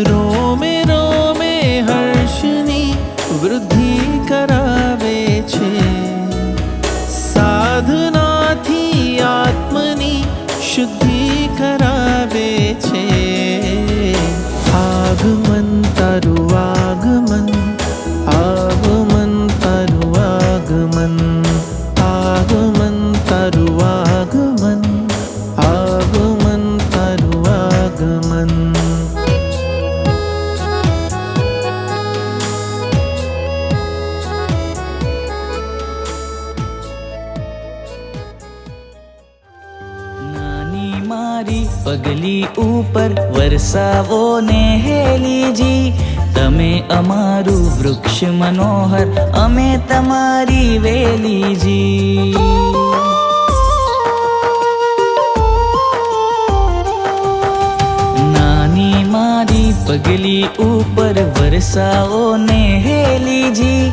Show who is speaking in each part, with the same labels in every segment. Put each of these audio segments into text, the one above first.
Speaker 1: રોમે રોમે હર્ષની વૃદ્ધિ કરાવે છે. સાધનાથી આત્મની શુદ્ધિ કરાવે છે. આગમન તારું આગમન, આગમન તારું આગમન, આગમન તારું આગમન, આગમન તારું આગમન.
Speaker 2: નાની મારી પગલી ઉપર વરસાવો ને હેલીજી, તમે અમારું વૃક્ષ મનોહર, અમે તમારી વેલીજી. નાની મારી પગલી ઉપર વરસાવો ને હેલીજી,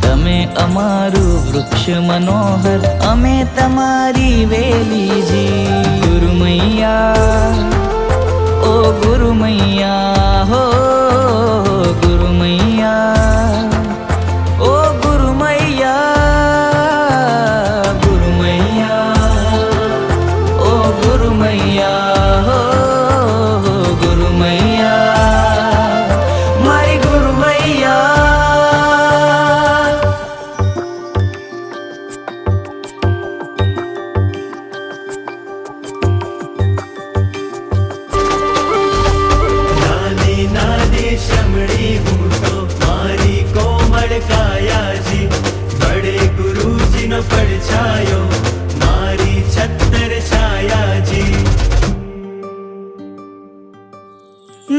Speaker 2: તમે અમારું વૃક્ષ મનોહર, અમે તમારી વેલીજી. ગુરુ મૈયા, ઓ ગુરુ મૈયા, હો ગુરુ મૈયા, ઓ ગુરુ મૈયા, ગુરુ મૈયા, ઓ ગુરુ મૈયા, હો ગુરુ મૈયા, મારી ગુરુ મૈયા.
Speaker 3: श्रमणी हूँ तो मारी कोमल कायाजी, बड़े गुरुजी नो पड़छायो मारी छत्तर छायाजी.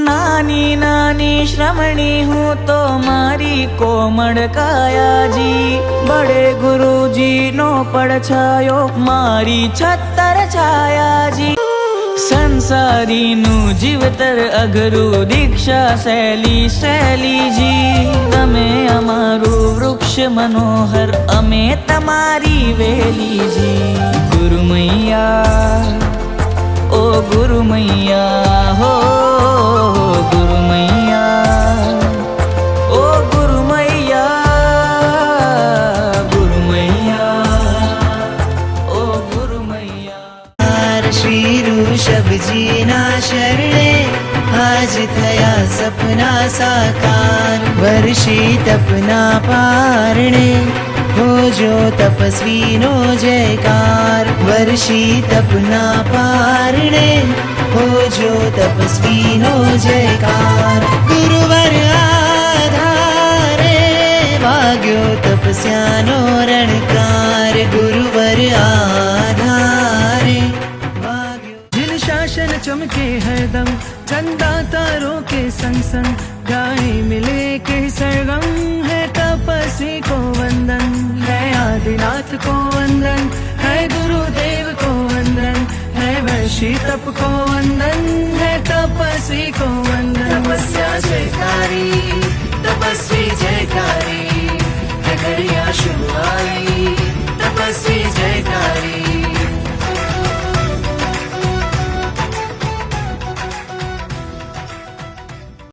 Speaker 2: नानी नानी श्रमणी हूँ तो मारी कोमल कायाजी, बड़े गुरुजी नो પડછાયો મારી છત્તર છાયાજી. સંસારીનું જીવતર અઘરું દીક્ષા શૈલી શૈલીજી, તમે અમારું વૃક્ષ મનોહર, અમે તમારી વેલીજી. ગુરુ મૈયા, ઓ ગુરુ મૈયા, હો ગુરુ મૈયા, ઓ ગુરુ મૈયા, ગુરુ મૈયા, ઓ ગુરુ મૈયા.
Speaker 4: श्री ऋषभजी ना शरणे आज थया सपना साकार, वर्षी तपना पारणे होजो तपस्वी नो जयकार. वर्षी तपना पारणे होजो तपस्वी नो जयकार. गुरुवर आधारे वाग्यो तपस्यानो रणकार, गुरुवर आधारे
Speaker 1: जिन शासन चमके हरदम, चंदा तारों के संग संग, गाए मिले के सरगम, है तपस्वी को वंदन, है आदिनाथ को वंदन, है गुरुदेव को वंदन, है वर्षी तप को वंदन, है तपस्वी को वंदन. तपस्या जयकारी